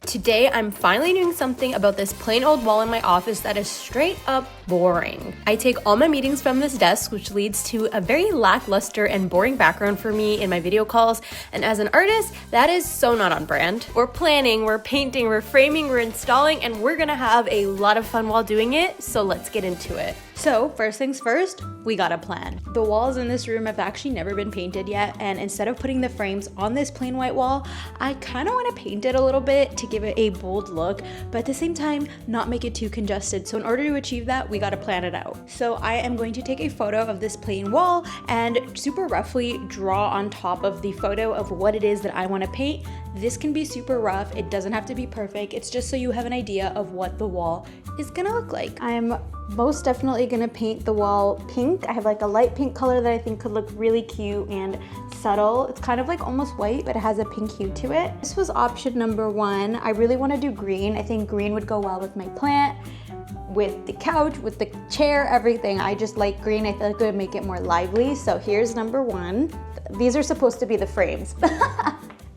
Today, I'm finally doing something about this plain old wall in my office that is straight up boring. I take all my meetings from this desk, which leads to a very lackluster and boring background for me in my video calls. And as an artist, that is so not on brand. We're planning, we're painting, we're framing, we're installing, and we're gonna have a lot of fun while doing it. So let's get into it. So first things first, we got a plan. The walls in this room have actually never been painted yet, and instead of putting the frames on this plain white wall, I kind of want to paint it a little bit to give it a bold look, but at the same time, not make it too congested. So in order to achieve that, we got to plan it out. So I am going to take a photo of this plain wall and super roughly draw on top of the photo of what it is that I want to paint. This can be super rough. It doesn't have to be perfect. It's just so you have an idea of what the wall is gonna look like. I'm most definitely gonna paint the wall pink. I have like a light pink color that I think could look really cute and subtle. It's kind of like almost white, but it has a pink hue to it. This was option number one. I really want to do green. I think green would go well with my plant, with the couch, with the chair, everything. I just like green. I feel like it would make it more lively. So here's number one. These are supposed to be the frames.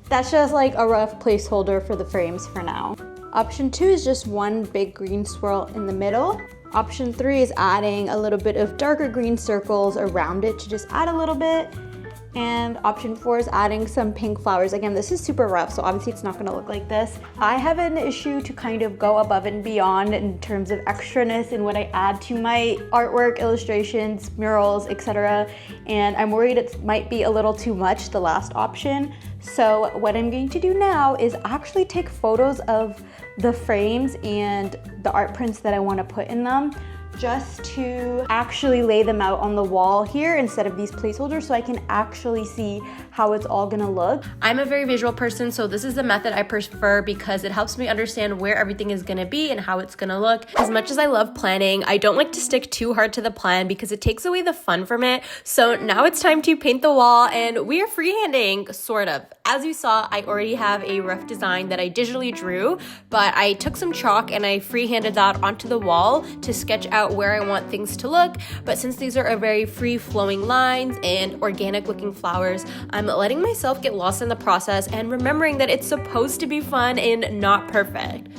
That's just like a rough placeholder for the frames for now. Option two is just one big green swirl in the middle. Option three is adding a little bit of darker green circles around it to just add a little bit. And option four is adding some pink flowers. Again, this is super rough, so obviously it's not gonna look like this. I have an issue to kind of go above and beyond in terms of extraness in what I add to my artwork, illustrations, murals, etc. And I'm worried it might be a little too much, the last option. So what I'm going to do now is actually take photos of the frames and the art prints that I wanna put in them, just to actually lay them out on the wall here instead of these placeholders so I can actually see how it's all gonna look. I'm a very visual person, so this is the method I prefer because it helps me understand where everything is gonna be and how it's gonna look. As much as I love planning, I don't like to stick too hard to the plan because it takes away the fun from it. So now it's time to paint the wall, and we are freehanding, sort of. As you saw, I already have a rough design that I digitally drew, but I took some chalk and I freehanded that onto the wall to sketch out where I want things to look. But since these are a very free-flowing lines and organic looking flowers, I'm letting myself get lost in the process and remembering that it's supposed to be fun and not perfect.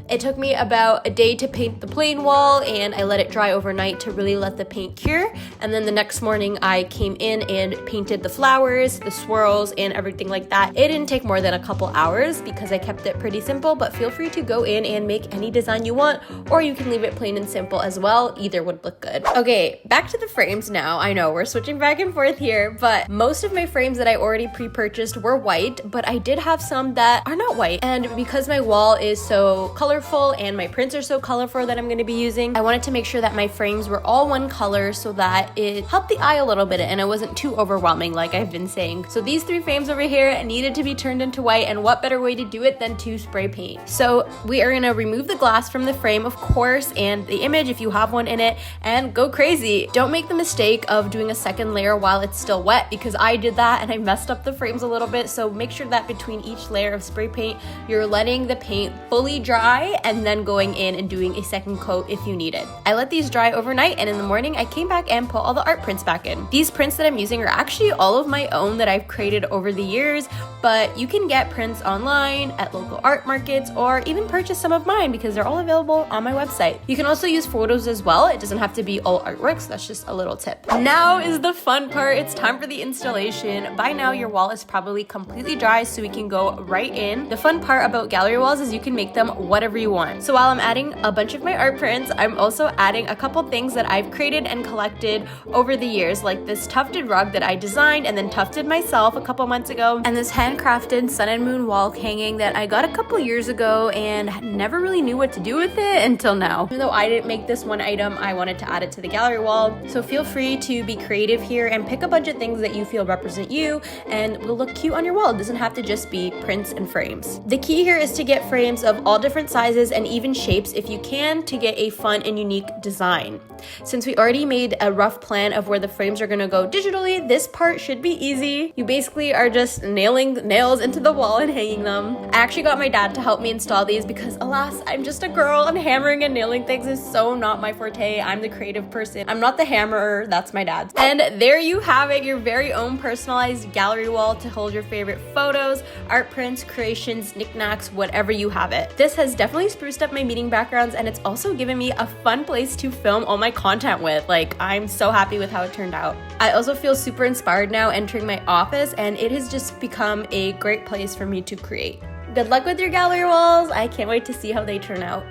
It took me about a day to paint the plain wall, and I let it dry overnight to really let the paint cure. And then the next morning I came in and painted the flowers, the swirls, and everything like that. It didn't take more than a couple hours because I kept it pretty simple, but feel free to go in and make any design you want, or you can leave it plain and simple as well. Either would look good. Okay, back to the frames now. I know we're switching back and forth here, but most of my frames that I already pre-purchased were white, but I did have some that are not white. And because my wall is so colorful and my prints are so colorful that I'm going to be using, I wanted to make sure that my frames were all one color so that it helped the eye a little bit and it wasn't too overwhelming like I've been saying. So these three frames over here needed to be turned into white, and what better way to do it than to spray paint. So we are going to remove the glass from the frame, of course, and the image if you have one in it, and go crazy. Don't make the mistake of doing a second layer while it's still wet, because I did that and I messed up the frames a little bit. So make sure that between each layer of spray paint, you're letting the paint fully dry and then going in and doing a second coat if you need it. I let these dry overnight, and in the morning I came back and put all the art prints back in. These prints that I'm using are actually all of my own that I've created over the years, but you can get prints online at local art markets or even purchase some of mine because they're all available on my website. You can also use photos as well. It doesn't have to be all artworks. That's just a little tip. Now is the fun part. It's time for the installation. By now your wall is probably completely dry, so we can go right in. The fun part about gallery walls is you can make them whatever you want. So while I'm adding a bunch of my art prints, I'm also adding a couple things that I've created and collected over the years, like this tufted rug that I designed and then tufted myself a couple months ago, and this handcrafted sun and moon wall hanging that I got a couple years ago and never really knew what to do with it until now. Even though I didn't make this one item, I wanted to add it to the gallery wall. So feel free to be creative here and pick a bunch of things that you feel represent you and will look cute on your wall. It doesn't have to just be prints and frames. The key here is to get frames of all different sizes sizes and even shapes if you can to get a fun and unique design. Since we already made a rough plan of where the frames are gonna go digitally, this part should be easy. You basically are just nailing nails into the wall and hanging them. I actually got my dad to help me install these because alas, I'm just a girl and hammering and nailing things is so not my forte. I'm the creative person. I'm not the hammerer, that's my dad's. And there you have it, your very own personalized gallery wall to hold your favorite photos, art prints, creations, knickknacks, whatever you have it. This has definitely spruced up my meeting backgrounds and it's also given me a fun place to film all my content with. Like, I'm so happy with how it turned out. I also feel super inspired now entering my office and it has just become a great place for me to create. Good luck with your gallery walls. I can't wait to see how they turn out.